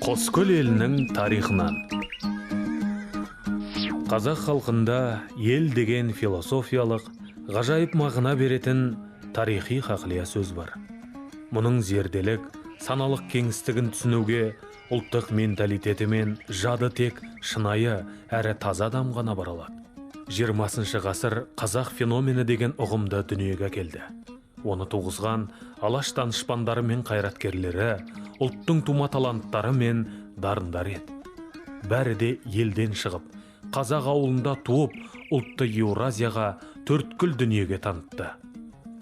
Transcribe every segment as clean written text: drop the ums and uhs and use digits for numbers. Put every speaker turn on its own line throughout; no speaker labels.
Қоскөл елінің тарихынан. Қазақ халқында ел деген философиялық, ғажайып мағына беретін тарихи хақлия сөз бар. Мұның зерделік, саналық кеңістігін түсінуге, ұлттық менталитеті мен жады тек шынайы әрі таза адам ғана бара алады. 20 ғасыр қазақ феномені деген ұғымды дүниеге келді. Оны туғызған алаш данышпандары мен қайраткерлері, ұлттың тума таланттары мен дарындары еді. Бәрі де елден шығып, қазақ ауылында туып, ұлтты Еуразияға, төрткүл дүниеге танытты.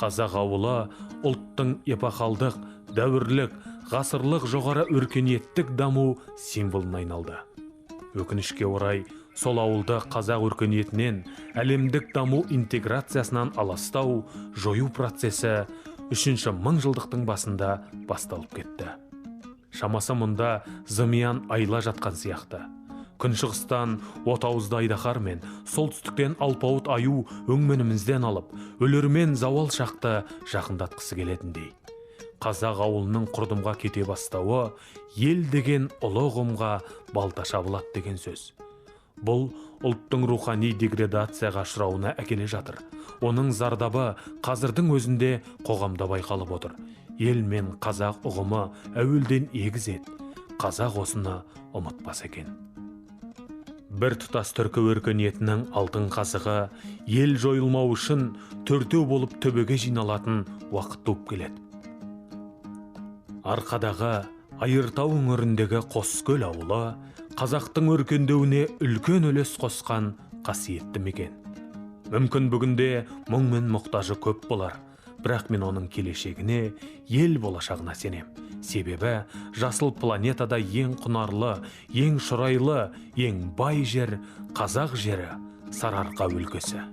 Қазақ ауылы ұлттың эпохалдық, дәуірлік, ғасырлық жоғары өркениеттік даму символына айналды. Өкінішке орай, сол ауылды қазақ өркениетінен әлемдік даму интеграциясынан аластау, жою процесі 3-ші мыңжылдықтың басында басталып кетті. Шамасы мұнда зымиян айла жатқан сияқты. Күншығыстан отауызды айдаһар мен солтүстіктен алпауыт аю өңменімізден алып, өлермен зауал шақты жақындатқысы келетіндей. Қазақ ауылының құрдымға кете бастауы ел деген ұлы ұғымға балта шабылады деген сөз. Бұл ұлттың рухани деградацияға ұшырауына әкеле жатыр. Оның зардабы қазірдің өзінде қоғамда байқалып отыр. Ел мен қазақ ұғымы әуелден егіз еді. Қазақ осыны ұмытпас екен. Бір тұтас түркі өркениетінің алтын қазығы ел жойылмау үшін төртеу болып төбеге жиналатын уақыт туып келеді. Арқадағы Айыртау өңіріндегі Қоскөл ауылы қазақтың өркендеуіне үлкен үлес қосқан қасиетті мекен. Мүмкін бүгінде мұң мен мұқтажы көп болар, бірақ мен оның келешегіне, ел болашағына сенем. Себебі жасыл планетада ең құнарлы, ең шұрайлы, ең бай жер қазақ жері Сарыарқа өлкесі.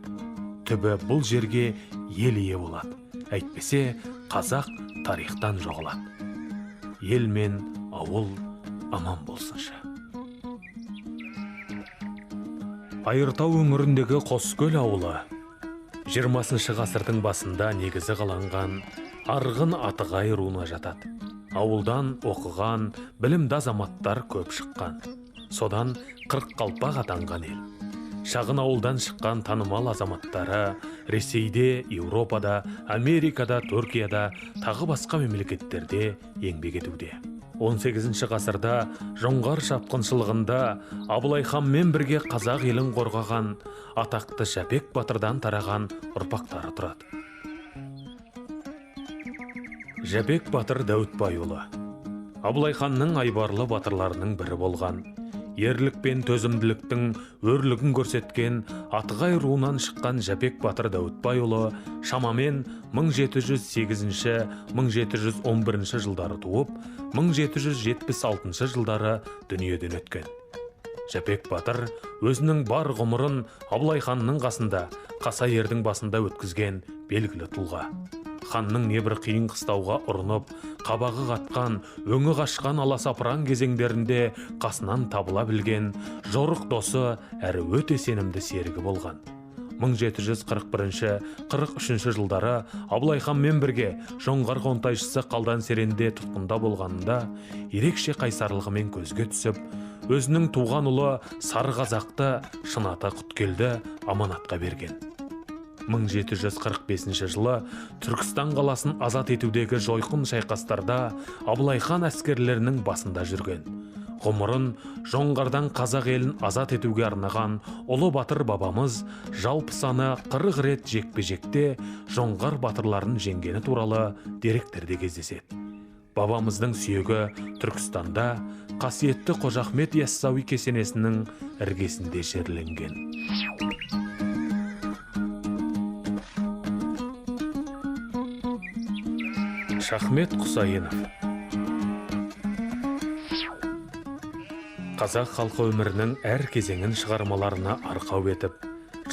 Түбі бұл жерге ел ие болады. Әйтпесе қазақ тарихтан жоғалады. Ел мен ауыл аман болсыншы. Айыртау өңіріндегі Қоскөл ауылы 20 ғасырдың басында негізі қаланған Арғын Атығай руына жатады. Ауылдан оқыған, білімді азаматтар көп шыққан. Содан Қырыққалпақ атанған ел. Шағын ауылдан шыққан танымал азаматтары Ресейде, Еуропада, Америкада, Түркияда, тағы басқа мемлекеттерде еңбек етуде. 18 ғасырда жоңғар шапқыншылығында Абылай ханмен бірге қазақ елін қорғаған атақты Жәпек батырдан тараған ұрпақтары тұрады. Жәпек батыр Дәуітбайұлы Абылай ханның айбарлы батырларының бірі болған. Ерлік пен төзімділіктің өрлігін көрсеткен Атығай руынан шыққан Жәпек батыр Дәуітбайұлы шамамен 1708-1711 жылдары туып, 1776 жылдары дүниеден өткен. Жәпек батыр өзінің бар ғұмырын Абылай ханның қасында, Қаса ердің басында өткізген белгілі тұлға. Ханның небір қиын қыстауға ұрынып, қабағы қатқан, өңі қашқан аласапыран кезеңдерінде қасынан табыла білген жорық досы әрі өте сенімді серігі болған. 1741-43 жылдары Абылай ханмен бірге жоңғар қонтайшысы Қалдан Серенде тұтқында болғанында ерекше қайсарлығымен көзге түсіп, өзінің туған ұлы Сары Қазақты Шынаты Құткелді аманатқа берген. 1745 жылы Түркістан қаласын азат етудегі жойқын шайқастарда Абылай хан әскерлерінің басында жүрген. Ғұмырын жоңғардан қазақ елін азат етуге арнаған ұлы батыр бабамыз жалпы саны 40 рет жекпе-жекте жоңғар батырларын жеңгені туралы деректерде кездеседі. Бабамыздың сүйегі Түркістанда қасиетті Қожа Ахмет Яссауи кесенесінің іргесінде жерленген. Шахмет Құсайынов Қазақ халқы өмірінің әр кезеңін шығармаларына арқау етіп,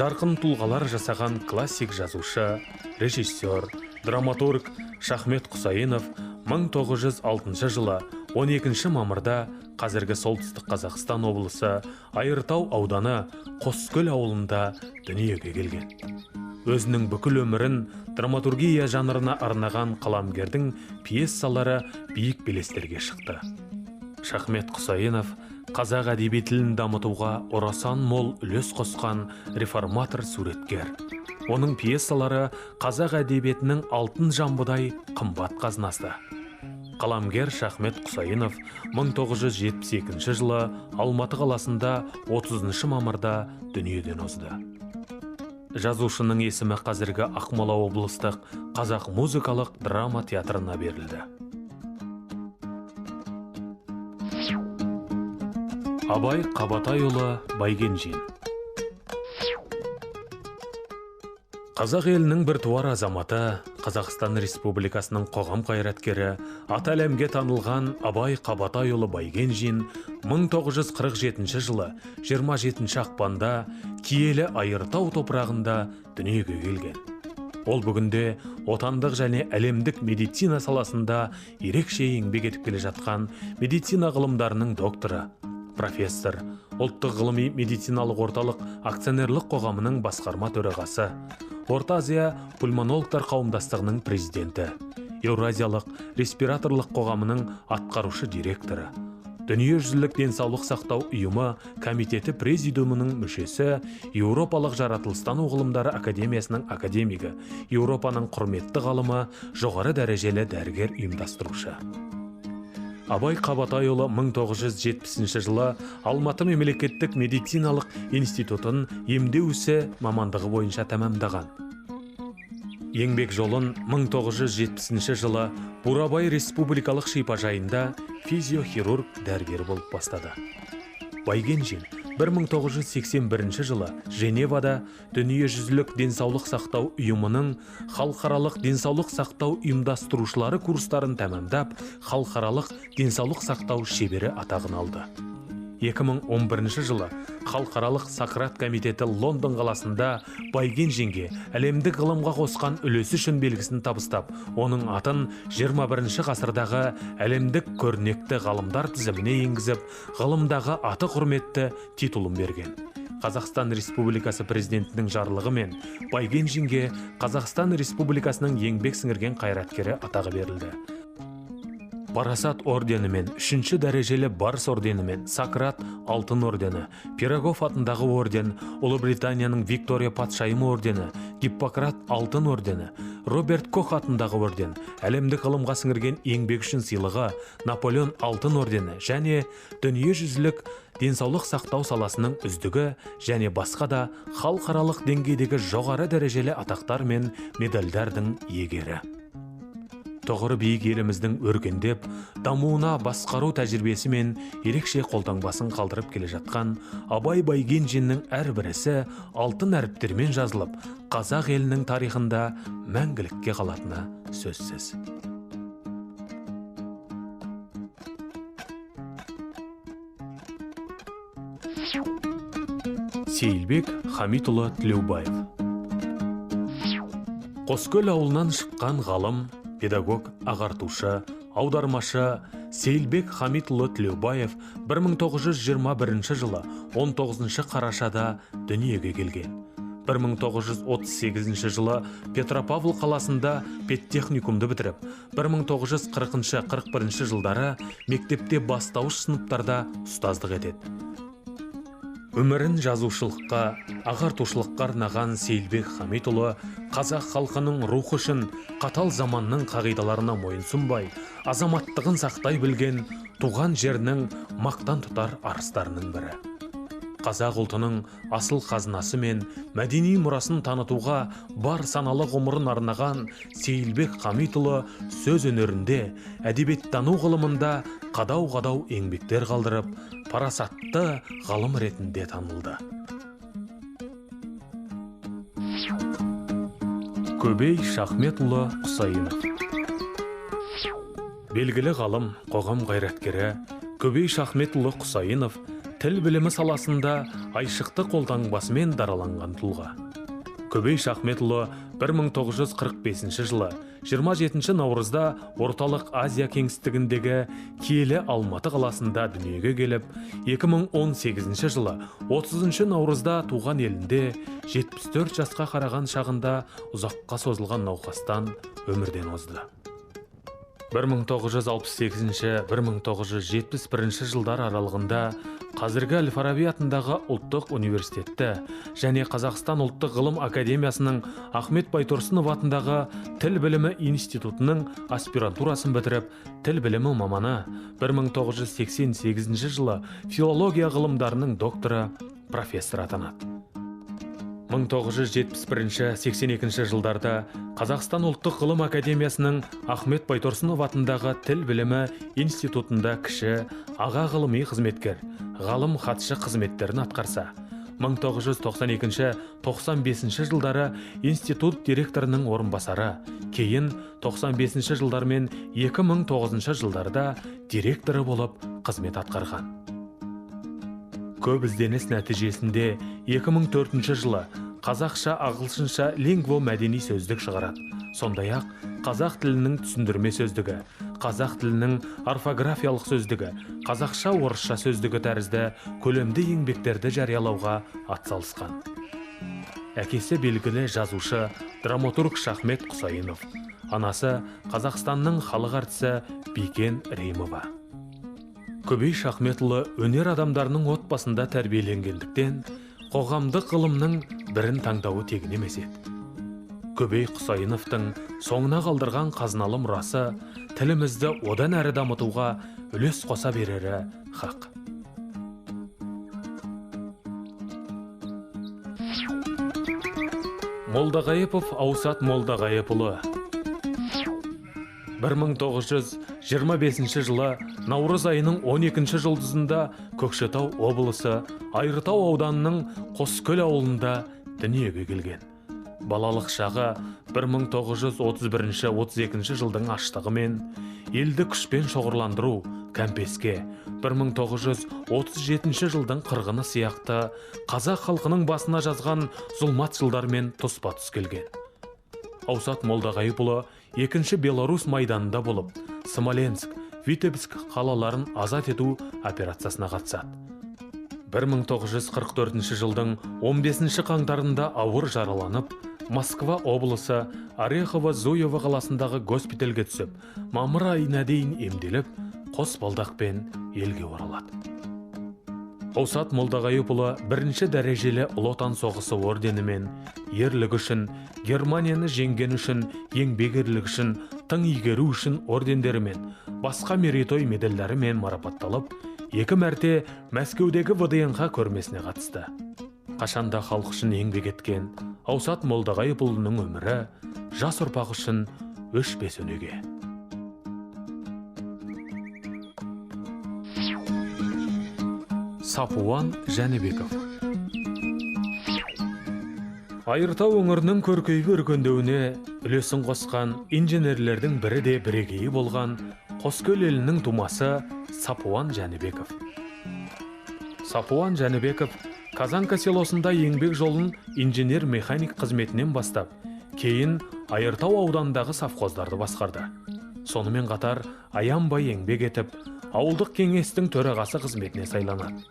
жарқын тұлғалар жасаған классик жазушы, режиссер, драматург Шахмет Құсайынов 1906 жылы 12 мамырда қазіргі солтүстік Қазақстан облысы Айыртау ауданы Қоскөл ауылында дүниеге келген. Өзінің бүкіл өмірін драматургия жанрына арнаған қаламгердің пьесалары биік белестерге шықты. Шахмет Құсайынов қазақ әдеби тілін дамытуға орасан мол үлес қосқан реформатор суреткер. Оның пьесалары қазақ әдебиетінің алтын жамбыдай қымбат қазынасы. Қаламгер Шахмет Құсайынов 1972 жылы Алматы қаласында 30 мамырда дүниеден озды. Жазушының есімі қазіргі Ақмола облыстық қазақ музыкалық драма театрына берілді. Абай Қабатайұлы Байгенжин. Қазақ елінің біртуар азаматы, Қазақстан Республикасының қоғам қайраткері, аты әлемге танылған Абай Қабатайұлы Байгенжин 1947 жылы 27 ақпанда киелі Айыртау топырағында дүниеге келген. Ол бүгінде отандық және әлемдік медицина саласында ерекше еңбек етіп келе жатқан медицина ғылымдарының докторы, профессор, ұлттық ғылыми медициналық орталық акционерлік қоғамының басқарма төрағасы, Орта Азия пульмонологтар қауымдастығының президенті, Еуразиялық респираторлық қоғамының атқарушы директоры, Дүниежүзілік денсаулық сақтау ұйымы комитеті президиумының мүшесі, Еуропалық жаратылыстану ғылымдары академиясының академигі, Еуропаның құрметті ғалымы, жоғары дәрежелі дәрігер ұйымдастырушы. Абай Қабатайұлы 1970 жылы Алматы мемлекеттік медициналық институтын емдеу ісі мамандығы бойынша тәмамдаған. Еңбек жолын 1970 жылы Бурабай республикалық шипажайында физиохирург дәрігер болып бастады. Байгенжин 1981 жылы Женевада Дүниежүзілік денсаулық сақтау ұйымының халықаралық денсаулық сақтау ұйымдастырушылары курстарын тәмамдап, халықаралық денсаулық сақтау шебері атағын алды. 2011 жылы халықаралық Сократ комитеті Лондон қаласында Байгенжинге әлемдік ғылымға қосқан үлесі үшін белгісін табыстап, оның атын 21 ғасырдағы әлемдік көрнекті ғалымдар тізіміне енгізіп, ғылымдағы аты құрметті титулын берген. Қазақстан Республикасы президентінің жарлығымен Байгенжинге Қазақстан Республикасының еңбек сіңірген қайраткері атағы берілді. Парасат орденімен, 3-ші дәрежелі Барс орденімен, Сократ алтын ордені, Пирогов атындағы орден, Ұлыбританияның Виктория патшайымы ордені, Гиппократ алтын ордені, Роберт Кох атындағы орден, әлемдік ғылымға сіңірген еңбек үшін сыйлығы, Наполеон алтын ордені және дүниежүзілік денсаулық сақтау саласының үздігі және басқа да халықаралық деңгейдегі жоғары дәрежелі атақтар мен медальдардың иегері. Тұғыры биік еліміздің өркендеп, дамуына басқару тәжірибесі мен ерекше қолтаңбасын қалдырып келе жатқан Абай Байгенжиннің әрбір ісі алтын әріптермен жазылып, қазақ елінің тарихында мәңгілікке қалатыны сөзсіз. Сейілбек Хамитұлы Тілеубаев. Қоскөл ауылынан шыққан ғалым, педагог, ағартушы, аудармашы Сейілбек Хамитұлы Тілеубаев 1921 жылы 19 қарашада дүниеге келген. 1938 жылы Петропавл қаласында педтехникумды бітіріп, 1940-41 жылдары мектепте бастауыш сыныптарда ұстаздық етеді. Өмірін жазушылыққа, ағартушылыққа арнаған Сейілбек Хамитұлы қазақ халқының рухы үшін қатал заманның қағидаларына мойынсұнбай, азаматтығын сақтай білген туған жерінің мақтан тұтар арыстарының бірі. Қазақ ұлтының асыл қазынасы мен мәдени мұрасын танытуға бар саналы ғұмырын арнаған Сейілбек Хамитұлы сөз өнерінде, әдебиеттану ғылымында қадау-қадау еңбектер қалдырып, парасатты ғалым ретінде танылды. Көбей Шахметұлы Құсайынов. Белгілі ғалым, қоғам қайраткері Көбей Шахметұлы Құсайынов тіл білімі саласында айшықты қолтаңбасымен дараланған тұлға. Көбей Шахметұлы 1945 жылы 27 наурызда Орталық Азия кеңістігіндегі киелі Алматы қаласында дүниеге келіп, 2018 жылы 30 наурызда туған елінде 74 жасқа қараған шағында ұзаққа созылған науқастан өмірден озды. 1968-1971 жылдар аралығында қазіргі Әл-Фараби атындағы ұлттық университетті және Қазақстан ұлттық ғылым академиясының Ахмет Байтұрсынов атындағы тіл білімі институтының аспирантурасын бітіріп, тіл білімі маманы, 1988 жылы филология ғылымдарының докторы, профессор атанады. 1971-82 жылдарда Қазақстан ұлттық ғылым академиясының Ахмет Байтұрсынов атындағы тіл білімі институтында кіші аға ғылыми қызметкер, ғалым хатшы қызметтерін атқарса, 1992-95 жылдары институт директорының орынбасары, кейін 95 жылдар мен 2009 жылдарда директоры болып қызмет атқарған. Көп ізденіс нәтижесінде 2004 жылы қазақша ағылшынша лингво мәдени сөздік шығарады. Сондай-ақ қазақ тілінің түсіндірме сөздігі, қазақ тілінің орфографиялық сөздігі, қазақша орысша сөздігі тәрізді көлемді еңбектерді жариялауға атсалысқан. Әкесі белгілі жазушы, драматург Шахмет Құсайынов, анасы Қазақстанның халық әртісі Бикен Римова. Көбей Шахметұлы өнер адамдарының отбасында тәрбиеленгендіктен, қоғамдық ғылымның бірін таңдауы тегін емес еді. Көбей Құсайыновтың соңына қалдырған қазыналы мұрасы тілімізді одан әрі дамытуға үлес қоса берері хақ. Молдағайыпов Аусат Молдағайыпұлы 1925 жылы наурыз айының 12 жұлдызында Көкшетау облысы Айыртау ауданының Қоскөл ауылында дүниеге келген. Балалық шағы 1931-32 жылдың аштығы мен елді күшпен шоғырландыру, кәмпеске, 1937 жылдың қырғыны сияқты қазақ халқының басына жазған зұлмат жылдармен тұспа-тұс келген. Аусат Молдағайыпұлы екінші Беларусь майданында болып, Смоленск, Витебск қалаларын азат ету операциясына қатысады. 1944 жылдың 15 қаңтарында ауыр жараланып, Москва облысы Орехово-Зуево қаласындағы госпитальге түсіп, мамыр айына дейін емделіп, қос балдақпен елге оралады. Аусат Молдағайыпұлы бірінші дәрежелі Ұлы Отан соғысы орденімен, ерлігі үшін, Германияны жеңген үшін, еңбек ерлігі үшін, тың игеру үшін ордендерімен, басқа мерейтой медальдарымен марапатталып, 2 мәрте Мәскеудегі ВДНХ көрмесіне қатысты. Қашанда халық үшін еңбек еткен Аусат Молдағайыпұлының өмірі жас ұрпақ үшін өшпес өнеге. Сапуан Жәнібеков. Айыртау өңірінің көркейіп өркендеуіне үлесін қосқан инженерлердің бірі де бірегейі болған Қоскөл елінің тумасы Сапуан Жәнібеков. Сапуан Жәнібеков Казанка селосында еңбек жолын инженер-механик қызметінен бастап, кейін Айыртау аудандағы совхоздарды басқарды. Сонымен қатар аянбай еңбек етіп, ауылдық кеңестің төрағасы қызметіне сайланады.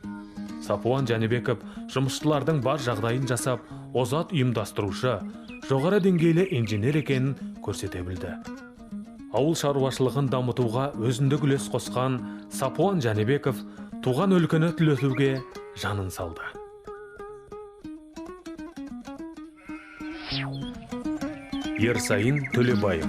Сапуан Жәнібеков жұмысшылардың бар жағдайын жасап, озат ұйымдастырушы, жоғары деңгейлі инженер екенін көрсете білді. Ауыл шаруашылығын дамытуға өзіндік үлес қосқан Сапуан Жәнібеков туған өлкені түлетуге жанын салды. Ерсайын Төлебаев.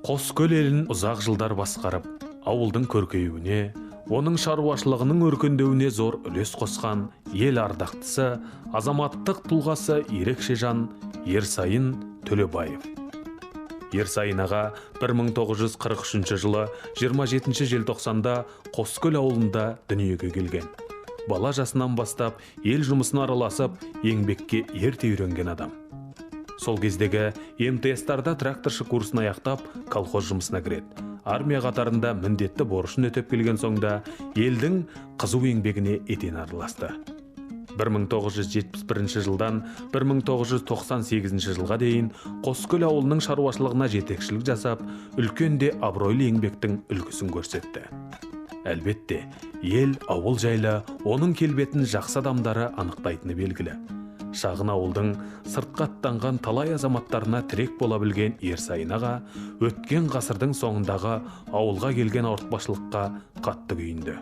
Қоскөл елін ұзақ жылдар басқарып, ауылдың көркеюіне, оның шаруашылығының өркендеуіне зор үлес қосқан ел ардақтысы, азаматтық тұлғасы ерекше жан Ерсайын Төлебаев. Ерсайын аға 1943 жылы 27 желтоқсанда Қоскөл ауылында дүниеге келген. Бала жасынан бастап ел жұмысына араласып, еңбекке ерте үйренген адам. Сол кездегі МТС-тарда тракторшы курсын аяқтап, колхоз жұмысына кіреді. Армия қатарында міндетті борышын өтеп келген соңда елдің қызу еңбегіне етен араласты. 1971 жылдан 1998 жылға дейін Қоскөл ауылының шаруашылығына жетекшілік жасап, үлкен де абыройлы еңбектің үлгісін көрсетті. Әлбетте, ел ауыл жайлы оның келбетін жақсы адамдары анықтайтыны белгілі. шағын ауылдың сыртқа аттанған талай азаматтарына тірек бола білген Ерсайын аға өткен ғасырдың соңындағы ауылға келген ауыртпашылыққа қатты күйінді.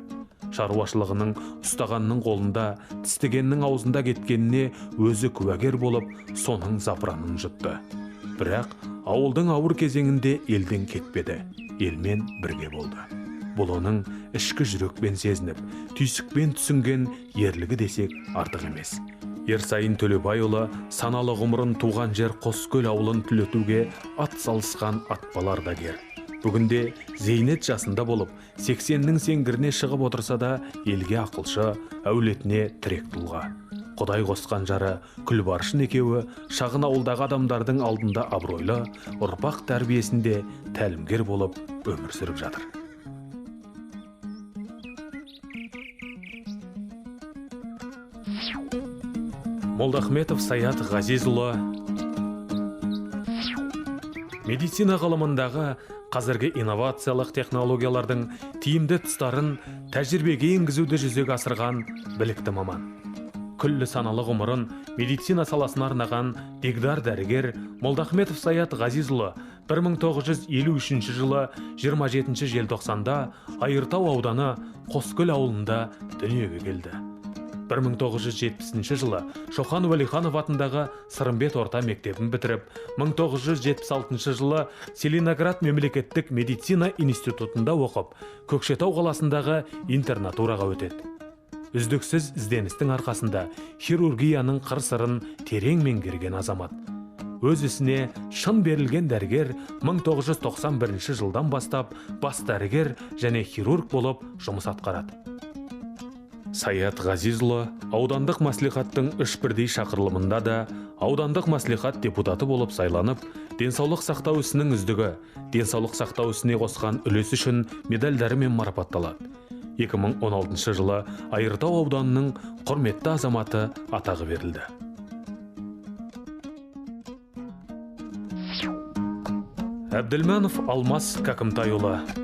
Шаруашылығының ұстағанның қолында, тістегеннің аузында кеткеніне өзі куәгер болып, соның запыранын жұтты. Бірақ ауылдың ауыр кезеңінде елден кетпеді, елмен бірге болды. Бұл оның ішкі жүрекпен сезініп, түйсікпен түсінген ерлігі десек артық емес. Ерсайын Төлебайұлы саналы ғұмырын туған жер Қоскөл ауылын түлетуге ат салысқан атпалар дагер. Бүгінде зейнет жасында болып, 80-нің сеңгіріне шығып отырса да, елге ақылшы, әулетіне тірек тұлға. Құдай қосқан жары Күлбаршын екеуі шағын ауылдағы адамдардың алдында абыройлы, ұрпақ тәрбиесінде тәлімгер болып өмір сүріп жатыр. Молдахметов Саят Ғазизұлы медицина ғылымындағы қазіргі инновациялық технологиялардың тиімді тұстарын тәжірибеге енгізуді жүзеге асырған білікті маман. Күллі саналы ғұмырын медицина саласына арнаған дегдар дәрігер Молдахметов Саят Ғазизұлы 1953 жылы 27 желтоқсанда Айыртау ауданы Қоскөл ауылында дүниеге келді. 1970 жылы Шоқан Уәлиханов атындағы Сырымбет орта мектебін бітіріп, 1976 жылы Целиноград мемлекеттік медицина институтында оқып, Көкшетау қаласындағы интернатураға өтеді. Үздіксіз ізденістің арқасында хирургияның қыр-сырын терең меңгерген азамат. Өз ісіне шын берілген дәрігер 1991 жылдан бастап бас дәрігер және хирург болып жұмыс атқарады. Саят Ғазизұлы аудандық мәслихаттың 3 бірдей шақырылымында да аудандық мәслихат депутаты болып сайланып, денсаулық сақтау ісінің үздігі, денсаулық сақтау ісіне қосқан үлесі үшін медальдарымен марапатталады. 2016 жылы Айыртау ауданының құрметті азаматы атағы берілді. Әбділманов Алмас Кәкімтайұлы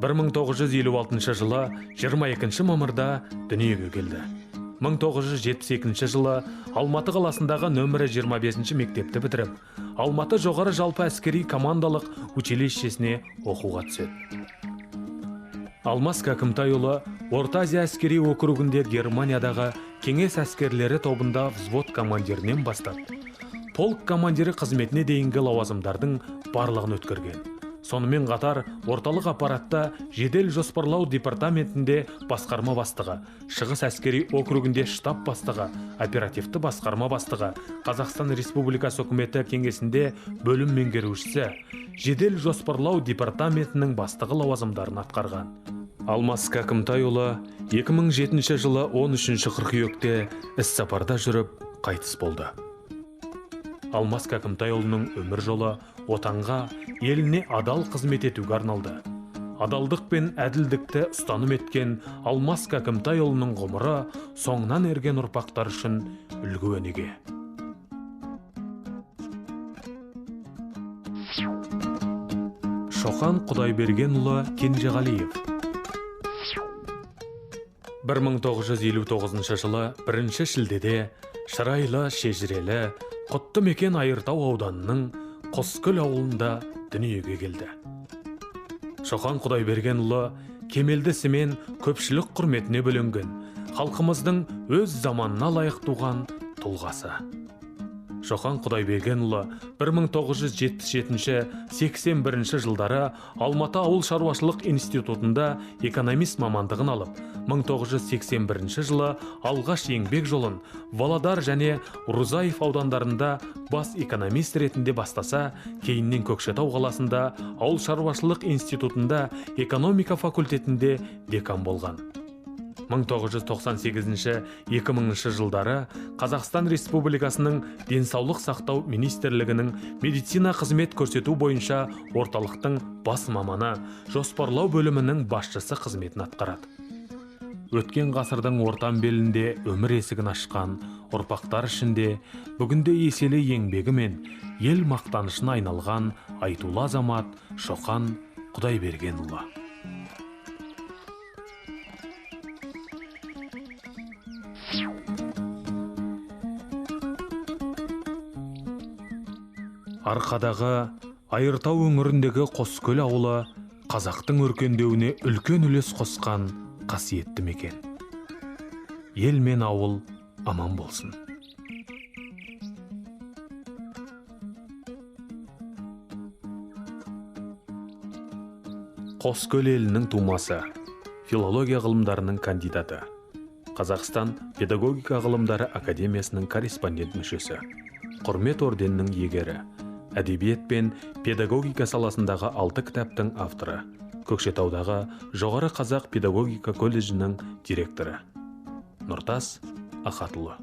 1956 жылы 22 мамырда дүниеге келді. 1972 жылы Алматы қаласындағы нөмірі 25 мектепті бітіріп, Алматы жоғары жалпы әскери командалық училищесіне оқуға түседі. Алмас Кәкімтайұлы Орта Азия әскери округінде Германиядағы кеңес әскерлері тобында взвод командирінен бастап, полк командирі қызметіне дейінгі лауазымдардың барлығын өткерген. Сонымен қатар орталық аппаратта жедел жоспарлау департаментінде басқарма бастығы, Шығыс әскери округінде штаб бастығы, оперативті басқарма бастығы, Қазақстан Республикасы үкіметі кеңесінде бөлім меңгерушісі, жедел жоспарлау департаментінің бастығы лауазымдарын атқарған. Алмас Кәкімтайұлы 2007 жылы 13 қыркүйекте іс-сапарда жүріп қайтыс болды. Алмас Кәкімтайұлының өмір жолы отанға, еліне адал қызмет етуге арналды. Адалдық пен әділдікті ұстаным еткен Алмас Кәкімтайұлының ғұмыры соңынан ерген ұрпақтар үшін үлгі өнеге. Шоқан Құдайбергенұлы Кенжеғалиев 1959 жылы 1 шілдеде шырайлы, шежірелі, құтты мекен Айыртау ауданының Қоскөл ауылында дүниеге келді. Шоқан Құдайбергенұлы кемелді ісімен көпшілік құрметіне бөленген, халқымыздың өз заманына лайық туған тұлғасы. Шоқан Құдайбергенұлы 1977-81 жылдары Алматы ауыл шаруашылық институтында экономист мамандығын алып, 1981 жылы алғаш еңбек жолын Володар және Рузаев аудандарында бас экономист ретінде бастаса, кейіннен Көкшетау қаласында ауыл шаруашылық институтында экономика факультетінде декан болған. 1998-2000 жылдары Қазақстан Республикасының денсаулық сақтау министрлігінің медицина қызмет көрсету бойынша орталықтың бас маманы, жоспарлау бөлімінің басшысы қызметін атқарады. Өткен ғасырдың ортан белінде өмір есігін ашқан ұрпақтар ішінде бүгінде еселі еңбегі мен ел мақтанышына айналған айтулы азамат Шоқан Құдайбергенұлы. Арқадағы Айыртау өңіріндегі Қоскөл ауылы қазақтың өркендеуіне үлкен үлес қосқан қасиетті мекен. Ел мен ауыл аман болсын. Қоскөл елінің тумасы, филология ғылымдарының кандидаты, Қазақстан педагогика ғылымдары академиясының корреспондент мүшесі, құрмет орденінің иегері, әдебиет пен педагогика саласындағы 6 кітаптың авторы, Көкшетаудағы Жоғары Қазақ педагогика колледжінің директоры Нұртас Ахатұлы.